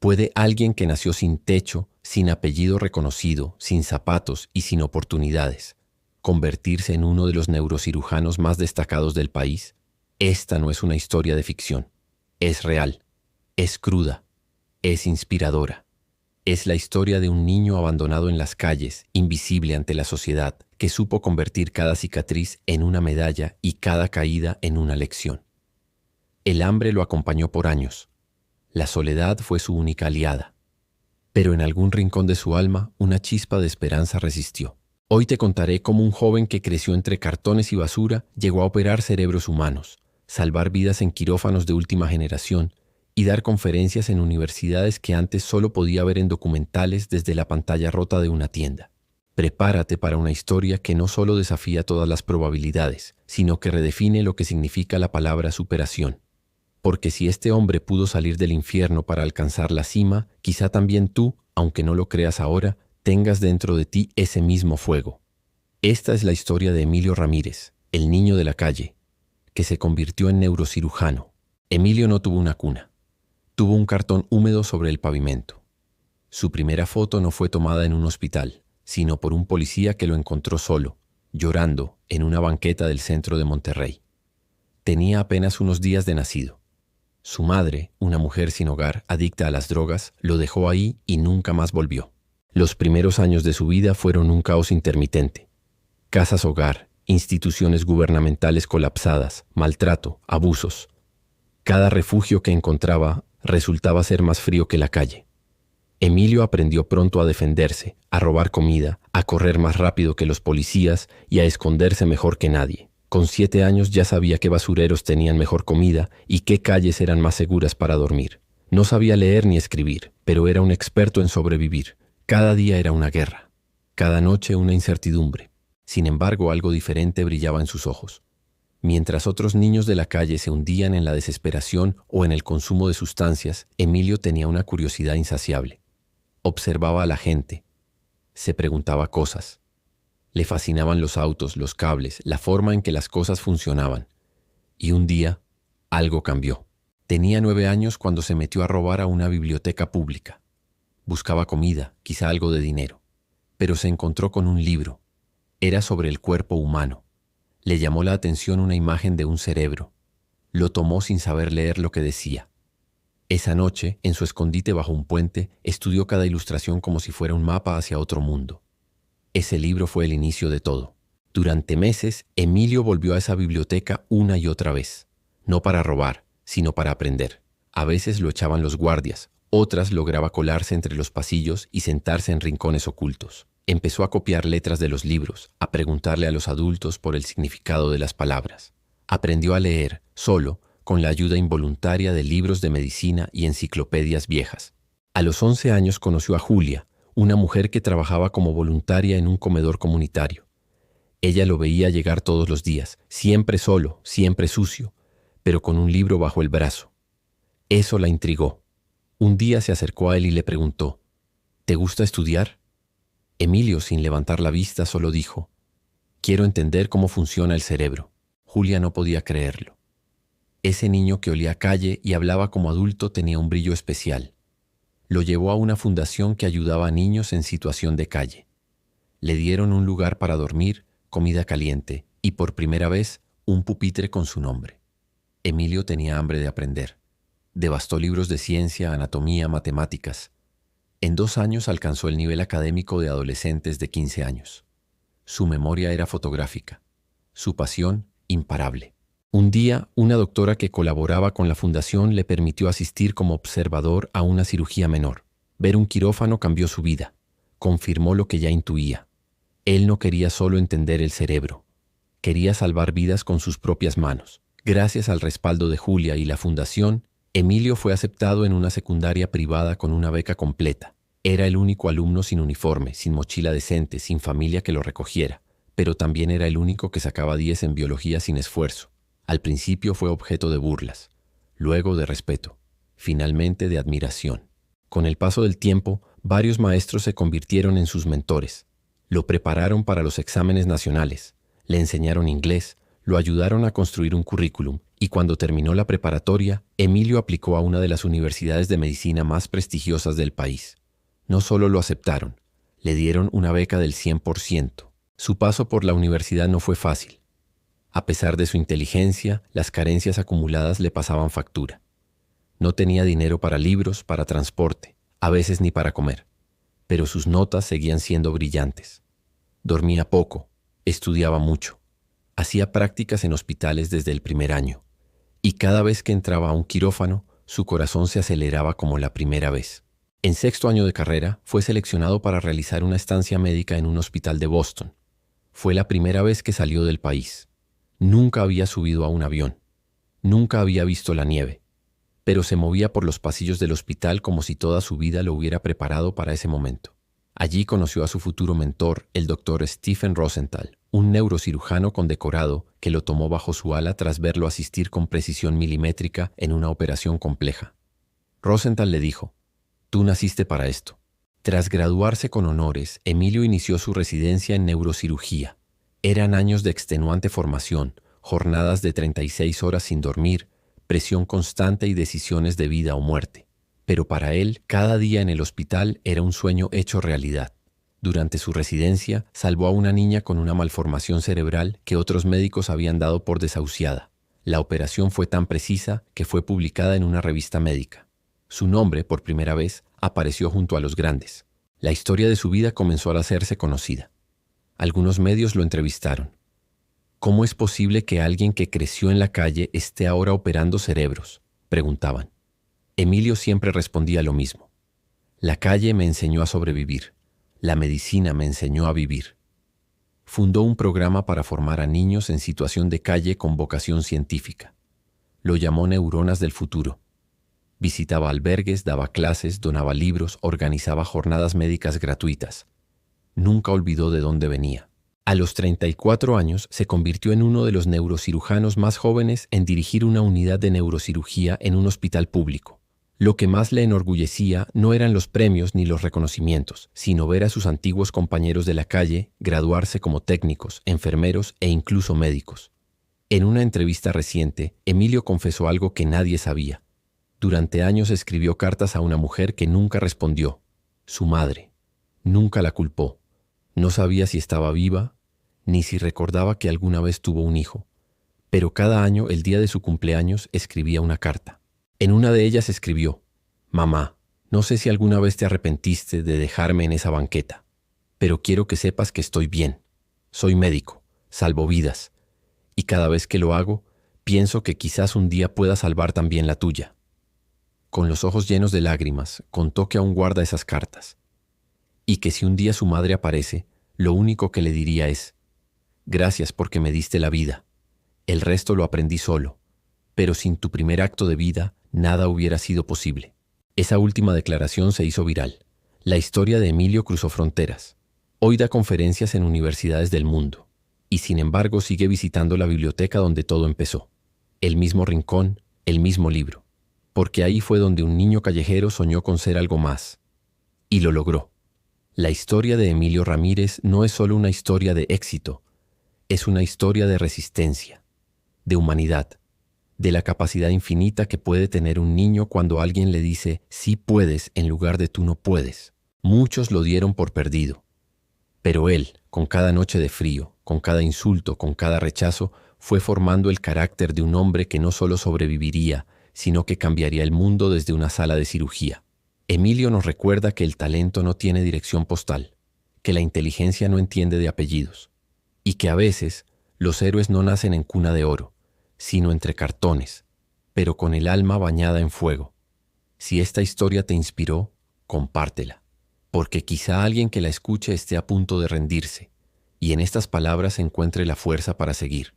¿Puede alguien que nació sin techo, sin apellido reconocido, sin zapatos y sin oportunidades, convertirse en uno de los neurocirujanos más destacados del país? Esta no es una historia de ficción. Es real, es cruda, es inspiradora. Es la historia de un niño abandonado en las calles, invisible ante la sociedad, que supo convertir cada cicatriz en una medalla y cada caída en una lección. El hambre lo acompañó por años. La soledad fue su única aliada. Pero en algún rincón de su alma, una chispa de esperanza resistió. Hoy te contaré cómo un joven que creció entre cartones y basura llegó a operar cerebros humanos, salvar vidas en quirófanos de última generación y dar conferencias en universidades que antes solo podía ver en documentales desde la pantalla rota de una tienda. Prepárate para una historia que no solo desafía todas las probabilidades, sino que redefine lo que significa la palabra superación. Porque si este hombre pudo salir del infierno para alcanzar la cima, quizá también tú, aunque no lo creas ahora, tengas dentro de ti ese mismo fuego. Esta es la historia de Emilio Ramírez, el niño de la calle, que se convirtió en neurocirujano. Emilio no tuvo una cuna. Tuvo un cartón húmedo sobre el pavimento. Su primera foto no fue tomada en un hospital, sino por un policía que lo encontró solo, llorando, en una banqueta del centro de Monterrey. Tenía apenas unos días de nacido. Su madre, una mujer sin hogar, adicta a las drogas, lo dejó ahí y nunca más volvió. Los primeros años de su vida fueron un caos intermitente. Casas hogar, instituciones gubernamentales colapsadas, maltrato, abusos. Cada refugio que encontraba resultaba ser más frío que la calle. Emilio aprendió pronto a defenderse, a robar comida, a correr más rápido que los policías y a esconderse mejor que nadie. Con 7 años ya sabía qué basureros tenían mejor comida y qué calles eran más seguras para dormir. No sabía leer ni escribir, pero era un experto en sobrevivir. Cada día era una guerra, cada noche una incertidumbre. Sin embargo, algo diferente brillaba en sus ojos. Mientras otros niños de la calle se hundían en la desesperación o en el consumo de sustancias, Emilio tenía una curiosidad insaciable. Observaba a la gente, se preguntaba cosas. Le fascinaban los autos, los cables, la forma en que las cosas funcionaban. Y un día, algo cambió. Tenía 9 años cuando se metió a robar a una biblioteca pública. Buscaba comida, quizá algo de dinero. Pero se encontró con un libro. Era sobre el cuerpo humano. Le llamó la atención una imagen de un cerebro. Lo tomó sin saber leer lo que decía. Esa noche, en su escondite bajo un puente, estudió cada ilustración como si fuera un mapa hacia otro mundo. Ese libro fue el inicio de todo. Durante meses, Emilio volvió a esa biblioteca una y otra vez. No para robar, sino para aprender. A veces lo echaban los guardias, otras lograba colarse entre los pasillos y sentarse en rincones ocultos. Empezó a copiar letras de los libros, a preguntarle a los adultos por el significado de las palabras. Aprendió a leer, solo, con la ayuda involuntaria de libros de medicina y enciclopedias viejas. A los 11 años conoció a Julia, una mujer que trabajaba como voluntaria en un comedor comunitario. Ella lo veía llegar todos los días, siempre solo, siempre sucio, pero con un libro bajo el brazo. Eso la intrigó. Un día se acercó a él y le preguntó, ¿te gusta estudiar? Emilio, sin levantar la vista, solo dijo, quiero entender cómo funciona el cerebro. Julia no podía creerlo. Ese niño que olía a calle y hablaba como adulto tenía un brillo especial. Lo llevó a una fundación que ayudaba a niños en situación de calle. Le dieron un lugar para dormir, comida caliente y, por primera vez, un pupitre con su nombre. Emilio tenía hambre de aprender. Devastó libros de ciencia, anatomía, matemáticas. En 2 años alcanzó el nivel académico de adolescentes de 15 años. Su memoria era fotográfica. Su pasión, imparable. Un día, una doctora que colaboraba con la fundación le permitió asistir como observador a una cirugía menor. Ver un quirófano cambió su vida. Confirmó lo que ya intuía. Él no quería solo entender el cerebro. Quería salvar vidas con sus propias manos. Gracias al respaldo de Julia y la fundación, Emilio fue aceptado en una secundaria privada con una beca completa. Era el único alumno sin uniforme, sin mochila decente, sin familia que lo recogiera, pero también era el único que sacaba 10 en biología sin esfuerzo. Al principio fue objeto de burlas, luego de respeto, finalmente de admiración. Con el paso del tiempo, varios maestros se convirtieron en sus mentores. Lo prepararon para los exámenes nacionales, le enseñaron inglés, lo ayudaron a construir un currículum Y cuando terminó la preparatoria, Emilio aplicó a una de las universidades de medicina más prestigiosas del país. No solo lo aceptaron, le dieron una beca del 100%. Su paso por la universidad no fue fácil. A pesar de su inteligencia, las carencias acumuladas le pasaban factura. No tenía dinero para libros, para transporte, a veces ni para comer. Pero sus notas seguían siendo brillantes. Dormía poco, estudiaba mucho. Hacía prácticas en hospitales desde el primer año. Y cada vez que entraba a un quirófano, su corazón se aceleraba como la primera vez. En sexto año de carrera, fue seleccionado para realizar una estancia médica en un hospital de Boston. Fue la primera vez que salió del país. Nunca había subido a un avión. Nunca había visto la nieve. Pero se movía por los pasillos del hospital como si toda su vida lo hubiera preparado para ese momento. Allí conoció a su futuro mentor, el doctor Stephen Rosenthal, un neurocirujano condecorado que lo tomó bajo su ala tras verlo asistir con precisión milimétrica en una operación compleja. Rosenthal le dijo: «Tú naciste para esto». Tras graduarse con honores, Emilio inició su residencia en neurocirugía. Eran años de extenuante formación, jornadas de 36 horas sin dormir, presión constante y decisiones de vida o muerte. Pero para él, cada día en el hospital era un sueño hecho realidad. Durante su residencia, salvó a una niña con una malformación cerebral que otros médicos habían dado por desahuciada. La operación fue tan precisa que fue publicada en una revista médica. Su nombre, por primera vez, apareció junto a los grandes. La historia de su vida comenzó a hacerse conocida. Algunos medios lo entrevistaron. ¿Cómo es posible que alguien que creció en la calle esté ahora operando cerebros?, preguntaban. Emilio siempre respondía lo mismo. La calle me enseñó a sobrevivir. La medicina me enseñó a vivir. Fundó un programa para formar a niños en situación de calle con vocación científica. Lo llamó Neuronas del Futuro. Visitaba albergues, daba clases, donaba libros, organizaba jornadas médicas gratuitas. Nunca olvidó de dónde venía. A los 34 años se convirtió en uno de los neurocirujanos más jóvenes en dirigir una unidad de neurocirugía en un hospital público. Lo que más le enorgullecía no eran los premios ni los reconocimientos, sino ver a sus antiguos compañeros de la calle graduarse como técnicos, enfermeros e incluso médicos. En una entrevista reciente, Emilio confesó algo que nadie sabía. Durante años escribió cartas a una mujer que nunca respondió, su madre. Nunca la culpó. No sabía si estaba viva, ni si recordaba que alguna vez tuvo un hijo. Pero cada año, el día de su cumpleaños, escribía una carta. En una de ellas escribió: «Mamá, no sé si alguna vez te arrepentiste de dejarme en esa banqueta, pero quiero que sepas que estoy bien. Soy médico, salvo vidas, y cada vez que lo hago, pienso que quizás un día pueda salvar también la tuya». Con los ojos llenos de lágrimas, contó que aún guarda esas cartas, y que si un día su madre aparece, lo único que le diría es: «Gracias porque me diste la vida. El resto lo aprendí solo, pero sin tu primer acto de vida, nada hubiera sido posible». Esa última declaración se hizo viral. La historia de Emilio cruzó fronteras. Hoy da conferencias en universidades del mundo, y sin embargo sigue visitando la biblioteca donde todo empezó. El mismo rincón, el mismo libro. Porque ahí fue donde un niño callejero soñó con ser algo más. Y lo logró. La historia de Emilio Ramírez no es solo una historia de éxito, es una historia de resistencia, de humanidad, de la capacidad infinita que puede tener un niño cuando alguien le dice «sí puedes» en lugar de «tú no puedes». Muchos lo dieron por perdido. Pero él, con cada noche de frío, con cada insulto, con cada rechazo, fue formando el carácter de un hombre que no solo sobreviviría, sino que cambiaría el mundo desde una sala de cirugía. Emilio nos recuerda que el talento no tiene dirección postal, que la inteligencia no entiende de apellidos, y que a veces los héroes no nacen en cuna de oro, sino entre cartones, pero con el alma bañada en fuego. Si esta historia te inspiró, compártela, porque quizá alguien que la escuche esté a punto de rendirse, y en estas palabras encuentre la fuerza para seguir.